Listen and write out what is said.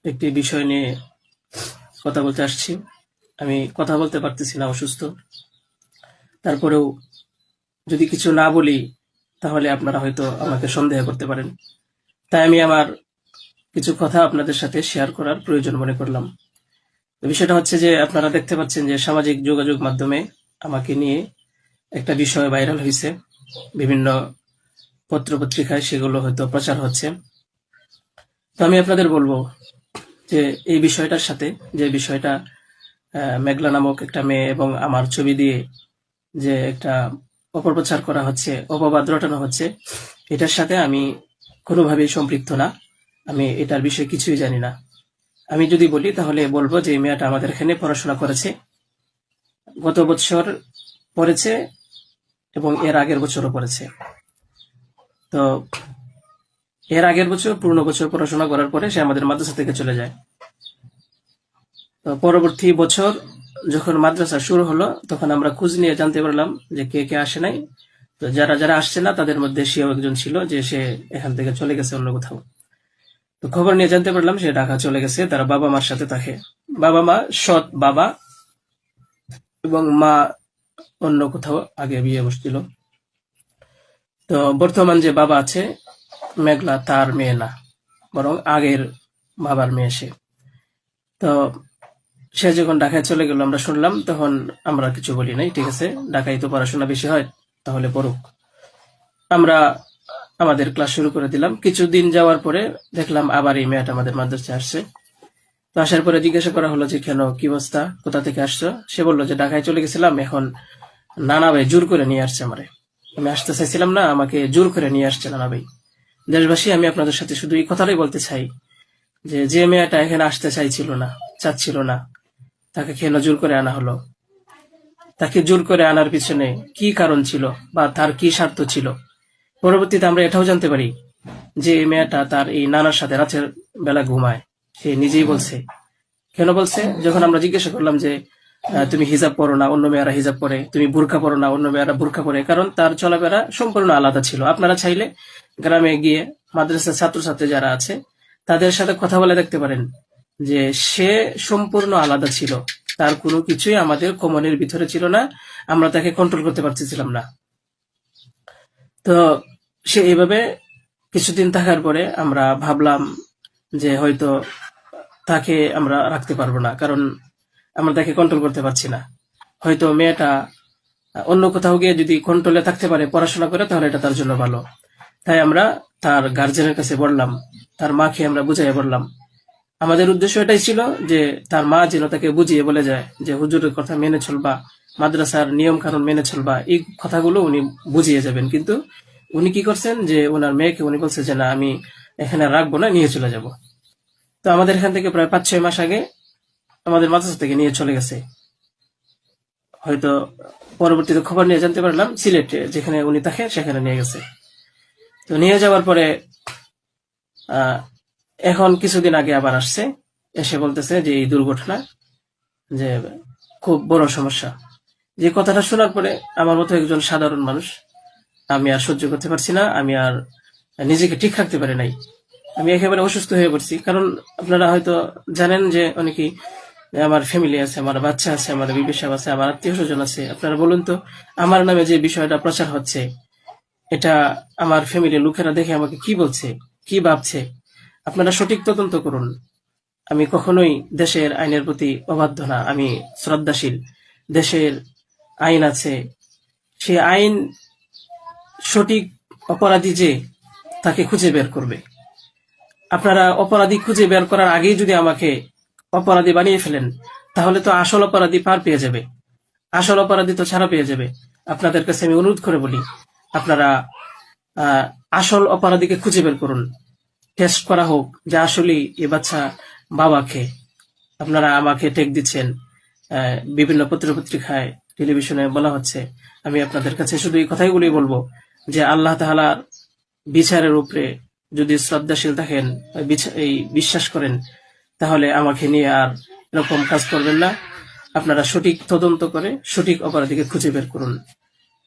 একটি বিষয় নিয়ে কথা বলতে আসছি। আমি কথা বলতে পারতেছি না, অসুস্থ। তারপরেও যদি কিছু না বলি তাহলে আপনারা হয়তো আমাকে সন্দেহ করতে পারেন। তাই আমি আমার কিছু কথা আপনাদের সাথে শেয়ার করার প্রয়োজন মনে করলাম। বিষয়টা হচ্ছে যে আপনারা দেখতে পাচ্ছেন যে সামাজিক যোগাযোগ মাধ্যমে আমাকে নিয়ে একটা বিষয় ভাইরাল হয়েছে, বিভিন্ন পত্র-পত্রিকায় সেগুলো হয়তো প্রচার হচ্ছে। তো আমি আপনাদের বলবো যে এই বিষয়টার সাথে, যে বিষয়টা মেঘলা নামক একটা মেয়ে এবং আমার ছবি দিয়ে যে একটা অপপ্রচার করা হচ্ছে, অপবাদ রটানো হচ্ছে, এটার সাথে আমি কোনোভাবেই সম্পৃক্ত না। আমি এটার বিষয়ে কিছুই জানি না। আমি যদি বলি তাহলে বলবো যে এই মেয়েটা আমাদের এখানে পড়াশোনা করেছে, গত বছর পড়েছে এবং এর আগের বছরও পড়েছে। তো এর আগের বছর পূর্ণ বছর পড়াশোনা করার পরে সে আমাদের মাদ্রাসা থেকে চলে যায়। তো পরবর্তী বছর যখন মাদ্রাসা শুরু হলো তখন আমরা খোঁজ নিয়ে জানতে পারলাম যে কে কে আসে নাই। তো যারা যারা আসছে না তাদের মধ্যে সেও একজন ছিল, যে সে এখান থেকে চলে গেছে অন্য কোথাও। তো খবর নিয়ে জানতে পারলাম সে ঢাকা চলে গেছে, তারা বাবা মার সাথে থাকে। বাবা মা সৎ বাবা, এবং মা অন্য কোথাও আগে বিয়ে বসছিল। তো বর্তমান যে বাবা আছে মেঘলা, তার মেয়ে না, বরং আগের বাবার মেয়ে সে। তো সে যখন ঢাকায় চলে গেল আমরা শুনলাম, তখন আমরা কিছু বলি নাই, ঠিক আছে, ঢাকায় তো পড়াশোনা বেশি হয়, তাহলে পড়ুক। আমরা আমাদের ক্লাস শুরু করে দিলাম। কিছুদিন যাওয়ার পরে দেখলাম আবার এই মেয়েটা আমাদের মাদ্রাসায় আসছে। তো আসার পরে জিজ্ঞাসা করা হলো যে কেন, কি অবস্থা, কোথা থেকে আসছো? সে বললো যে ঢাকায় চলে গেছিলাম, এখন নানা ভাই জোর করে নিয়ে আসছে আমারে। আমি আসতে চাইছিলাম না, আমাকে জোর করে নিয়ে আসছে নানা ভাই। দেশবাসী, আমি আপনাদের সাথে শুধু এই কথাটাই বলতে চাই যে যে মেয়েটা এখানে আসতে চাইছিল না, চাচ্ছিল না, তাকে কেন জোর করে আনা হলো? তাকে জোর করে আনার পিছনে কি কারণ ছিল বা তার কি স্বার্থ ছিল? পরবর্তীতে আমরা এটাও জানতে পারি যে এই মেয়েটা তার এই নানার সাথে রাতের বেলা ঘুমায়। সে নিজেই বলছে। কেন বলছে? যখন আমরা জিজ্ঞাসা করলাম যে তুমি হিজাব পরো না, অন্য মেয়েরা হিজাব পরে, তুমি বুরকা পরো না, অন্য মেয়েরা বুরকা পরে, কারণ তার চলাফেরা সম্পূর্ণ আলাদা ছিল। আপনারা চাইলে গ্রামে গিয়ে মাদ্রাসার ছাত্রছাত্রী যারা আছে তাদের সাথে কথা বলে দেখতে পারেন যে সে সম্পূর্ণ আলাদা ছিল। তার কোনো কিছুই আমাদের কমনের ভিতরে ছিল না, আমরা তাকে কন্ট্রোল করতে পারতেছিলাম না। তো সে এইভাবে কিছুদিন থাকার পরে আমরা ভাবলাম যে হয়তো তাকে আমরা রাখতে পারবো না, কারণ আমরা তাকে কন্ট্রোল করতে পারছি না। হয়তো মেয়েটা অন্য কোথাও গিয়ে যদি কন্ট্রোলে থাকতে পারে, পড়াশোনা করে, তাহলে এটা তার জন্য ভালো। তাই আমরা তার গার্জেনের কাছে বললাম, তার মাকে আমরা বুঝাইয়া বললাম। আমাদের উদ্দেশ্য এটাই ছিল যে তার মা যেন তাকে বুঝিয়ে বলে যায় যে হুজুরের কথা মেনে চলবা, মাদ্রাসার নিয়ম কানুন মেনে চলবা, এই কথাগুলো উনি বুঝিয়ে যাবেন। কিন্তু উনি কি করছেন যে ওনার মেয়েকে উনি বলছে যে না, আমি এখানে রাখবো না, নিয়ে চলে যাব। তো আমাদের এখান থেকে প্রায় 5-6 মাস আগে আমাদের মাদ্রাসা থেকে নিয়ে চলে গেছে। হয়তো পরবর্তীতে খবর নিয়ে জানতে পারলাম সিলেটে যেখানে উনি থাকেন সেখানে নিয়ে গেছে। তো নিয়ে যাওয়ার পরে এখন কিছুদিন আগে আবার আসছে, এসে বলতেছে যে এই দুর্ঘটনা, যে খুব বড় সমস্যা। যে কথাটা শোনার পরে আমার মতো একজন সাধারণ মানুষ, আমি আর সহ্য করতে পারছি না, আমি আর নিজেকে ঠিক রাখতে পারি নাই। আমি একেবারে অসুস্থ হয়ে পড়ছি। কারণ আপনারা হয়তো জানেন যে অনেকেই, আমার ফ্যামিলি আছে, আমার বাচ্চা আছে, আমার বিবি সাহেব আছে, আমার আত্মীয় স্বজন আছে। আপনারা বলুন তো, আমার নামে যে বিষয়টা প্রচার হচ্ছে, এটা আমার ফ্যামিলির লোকেরা দেখে আমাকে কি বলছে, কি ভাবছে? আপনারা সঠিক তদন্ত করুন। আমি কখনোই দেশের আইনের প্রতি অবাধ্য না, আমি শ্রদ্ধাশীল। দেশের আইন আছে, সে আইন সঠিক অপরাধী যে তাকে খুঁজে বের করবে। আপনারা অপরাধী খুঁজে বের করার আগেই যদি আমাকে অপরাধী বানিয়ে ফেলেন, তাহলে তো আসল অপরাধী পার পেয়ে যাবে, আসল অপরাধী তো ছাড়া পেয়ে যাবে। আপনাদের কাছে আমি অনুরোধ করে বলি, আপনারা আসল অপরাধীকে খুঁজে বের করুন, টেস্ট করা হোক যে আসলেই এ বাচ্চা বাবাকে। আপনারা আমাকে টেক দিচ্ছেন, বিভিন্ন পত্রপত্রিকায়, টেলিভিশনে বলা হচ্ছে। আমি আপনাদের কাছে শুধু এই কথাইগুলোই বলবো যে আল্লাহ তাআলার বিচারের উপরে যদি শ্রদ্ধাশীল থাকেন, এই বিশ্বাস করেন, তাহলে আমাকে নিয়ে আর এরকম কাজ করবেন না। আপনারা সঠিক তদন্ত করে সঠিক অপরাধীকে খুঁজে বের করুন।